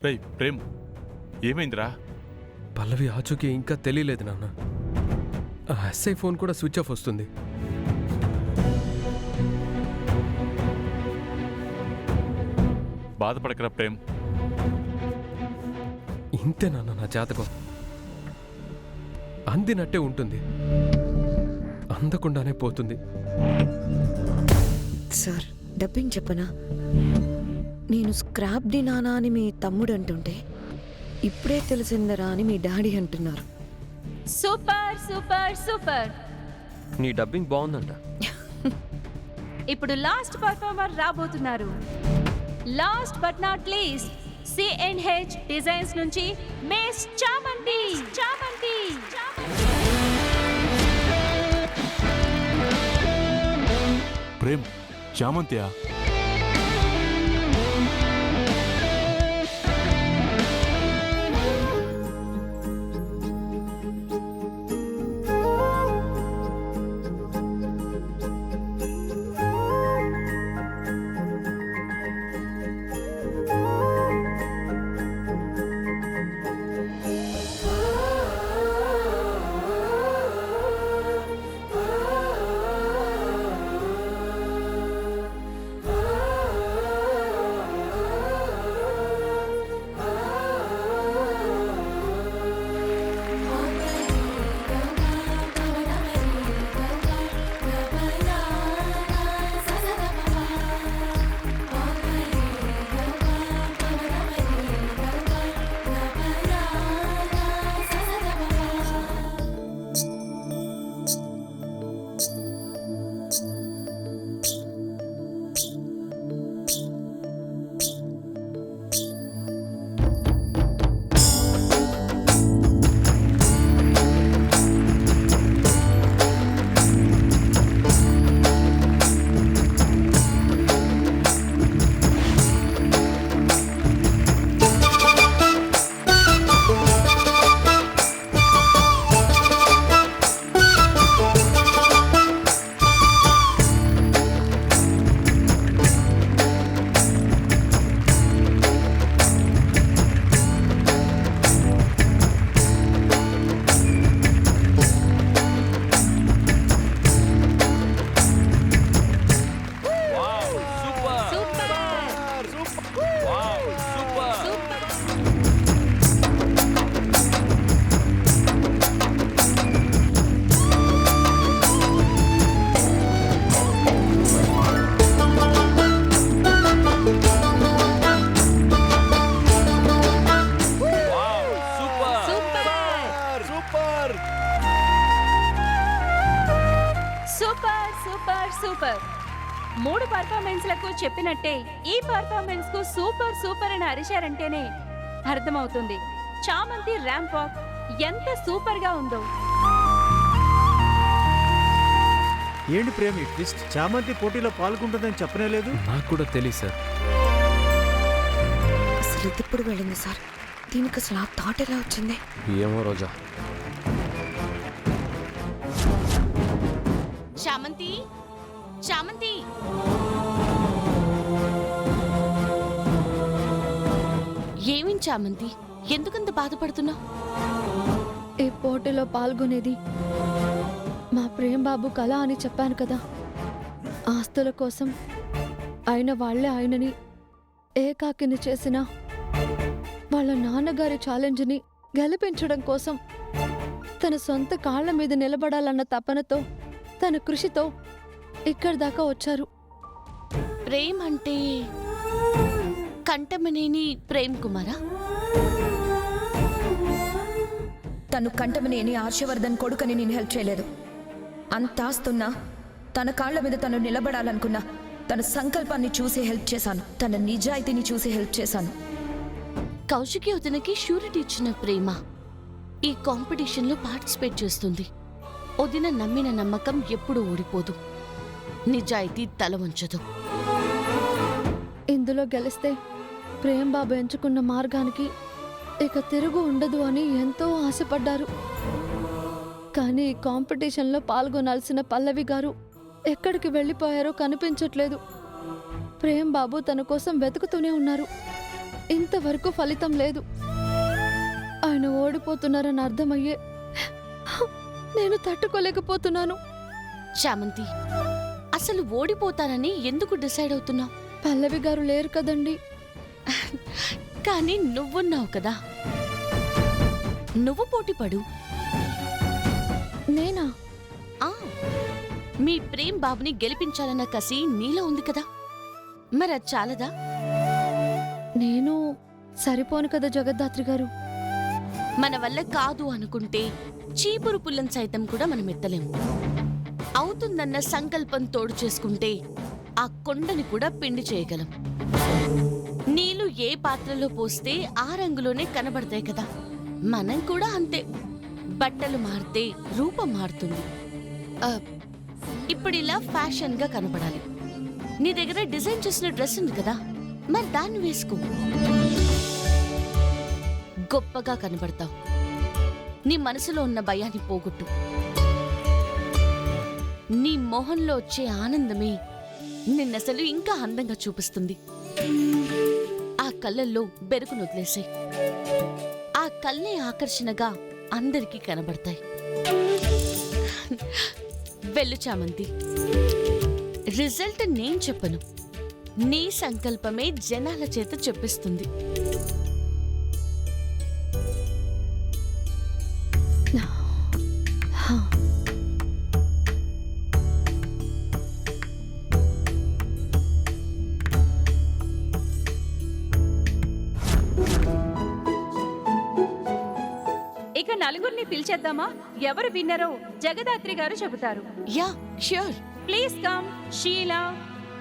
రేయ్ ప్రేమ్, ఏమైందిరా? పల్లవి ఆచూకీ ఇంకా తెలియలేదు నాన్న. ఆ ఎస్ఐ ఫోన్ కూడా స్విచ్ ఆఫ్ వస్తుంది. బాధపడకరా ప్రేమ్. ఇంతే నాన్న నా జాతకం. అందినట్టే ఉంటుంది, అందకుండానే పోతుంది. సార్, డబ్బింగ్ చెప్పనా? నేను స్క్రాప్ ది నానా అని మీ తమ్ముడు అంటుంటే ఇప్పుడే తెలిసిందరా అని మీ డాడీ అంటున్నారు. Super super super. నీ డబ్బింగ్ బాగుందంట. ఇప్పుడు లాస్ట్ పర్ఫార్మర్ రాబోతున్నారు. Last but not least, C&H designs నుంచి మిస్ చామంతి. చామంతి ప్రేమ్, చామంతియా? Super super super. 3 పర్ఫార్మెన్స్లకు చెప్పినట్టే ఈ పర్ఫార్మెన్స్ కు సూపర్ సూపర్ అని అరిశారంటేనే అర్థమవుతుంది చామంతి ర్యాంప్ వాక్ ఎంత సూపర్ గా ఉందో. ఏంటి ప్రేమ్, ఈ ట్విస్ట్? చామంతి పోటీలో పాల్గొంటుందని చెప్పనే లేదు. నాకు కూడా తెలియదు సార్. అసలు ఇది ఎప్పుడు వెళ్ళింది సార్? దీనికి అసలు ఆ థాట్ ఎలా వచ్చింది? ఏమో రోజా. చామంతి చామంతి ఏమి చామంతి, ఎందుకంత బాధపడుతున్నావు? ఈ పోటీలో పాల్గొనేది మా ప్రేమ్ బాబు కళ అని చెప్పాను కదా. ఆస్తుల కోసం అయిన వాళ్లే ఆయనని ఏకాకిని చేసిన వాళ్ళ నాన్నగారి ఛాలెంజ్ని గెలిపించడం కోసం తన సొంత కాళ్ల మీద నిలబడాలన్న తపనతో, తన కృషితో ఇక్కడి దాకా వచ్చారు. ప్రేమ్ అంటే కంటమనేని ప్రేమ్ కుమారా? తను కంటమనేని హర్షవర్ధన్ కొడుకని నేను హెల్ప్ చేయలేదు. అంత ఆస్తున్నా తన కాళ్ల మీద తను నిలబడాలనుకున్నా తన సంకల్పాన్ని చూసి హెల్ప్ చేశాను. తన నిజాయితీని చూసి హెల్ప్ చేశాను. కౌశికి వదినకి షూరిటీ ఇచ్చిన ప్రేమ ఈ కాంపిటీషన్లో పార్టిసిపేట్ చేస్తుంది. వదిన నమ్మిన నమ్మకం ఎప్పుడూ ఓడిపోదు, నిజాయితీ తల వంచదు. ఇందులో గెలిస్తే ప్రేమ్ బాబు ఎంచుకున్న మార్గానికి ఇక తిరుగు ఉండదు అని ఎంతో ఆశపడ్డారు. కానీ ఈ కాంపిటీషన్లో పాల్గొనాల్సిన పల్లవి గారు ఎక్కడికి వెళ్ళిపోయారో కనిపించట్లేదు. ప్రేమ్ బాబు తన కోసం వెతుకుతూనే ఉన్నారు. ఇంతవరకు ఫలితం లేదు. ఆయన ఓడిపోతున్నారని అర్థమయ్యే నేను తట్టుకోలేకపోతున్నాను. చామంతి, అసలు ఓడిపోతానని ఎందుకు డిసైడ్ అవుతున్నావు? పల్లవి గారు లేరు కదండి. కానీ నువ్వున్నావు కదా, నువ్వు పోటీపడు. నేనా? ఆ, మీ ప్రేమ్ బాబుని గెలిపించాలన్న కసి నీలో ఉంది కదా, మరి అది చాలదా? నేను సరిపోను కదా జగద్ధాత్రి గారు. మన వల్ల కాదు అనుకుంటే చీపురు పుల్లని సైతం కూడా మనం ఎత్తలేము. అవుతుందన్న సంకల్పం తోడు చేసుకుంటే ఆ కొండని కూడా పిండి చేయగలం. నీళ్లు ఏ పాత్రలో పోస్తే ఆ రంగులోనే కనబడతాయి కదా, మనం కూడా అంతే. బట్టలు మారితే రూపం మారుతుంది. ఇప్పుడు ఇలా ఫ్యాషన్ గా కనపడాలి. నీ దగ్గర డిజైన్ చేసిన డ్రెస్ ఉంది కదా, మరి దాన్ని వేసుకో. గొప్పగా కనబడతావు. నీ మనసులో ఉన్న భయాన్ని పోగొట్టు. నీ మొహంలో వచ్చే ఆనందమే నిన్నసలు ఇంకా అందంగా చూపిస్తుంది. ఆ కళ్ళల్లో బెరుకును వదిలేసే. ఆ కళ్ళే ఆకర్షణగా అందరికీ కనబడతాయి. వెళ్ళు చామంతి, రిజల్ట్ నేను చెప్పను, నీ సంకల్పమే జనాల చేత చెప్పిస్తుంది. ఇక నలుగురిని పిలిచేద్దామా? ఎవరు విన్నరో జగదాత్రి గారు చెబుతారు. Yeah, sure. Please come. Sheela,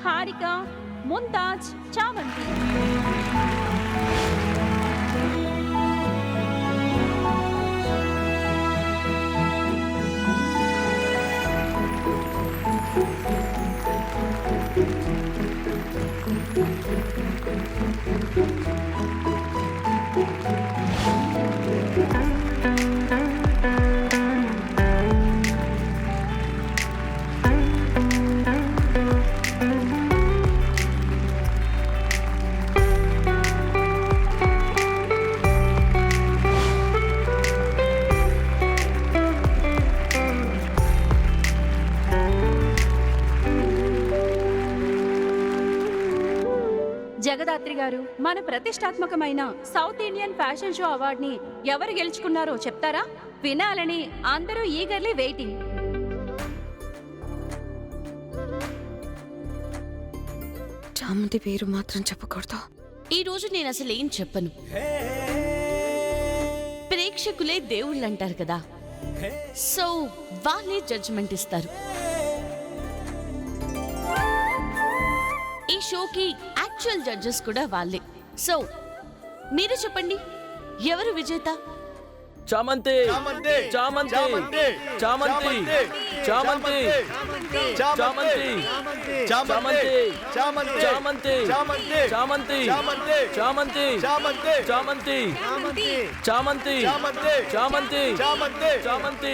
Harika, Mumtaz, చామంతి. జగదాత్రి గారు, మన ప్రతిష్టాత్మకమైన సౌత్ ఇండియన్ ఫ్యాషన్ షో అవార్డుని ఎవరు గెలుచుకున్నారో చెప్తారా? వినాలని అందరూ ఈగర్లీ వెయిటింగ్. చామంతి పేరు మాత్రం చెప్పకూడదు. ఈ రోజు నేను అసలు ఏం చెప్పను. ప్రేక్షకులే దేవుళ్ళు అంటారు కదా, సో వాళ్ళే జడ్జిమెంట్ ఇస్తారు. ఈ షోకి యాక్చువల్ జడ్జెస్ కూడా వాళ్ళే. సో మీరు చెప్పండి, ఎవరు విజేత? చామంతి, చామంతి, చామంతి, చామంతి, చామంతి, చామంతి, చామంతి, చామంతి, చామంతి, చామంతి, చామంతి, చామంతి, చామంతి, చామంతి, చామంతి, చామంతి,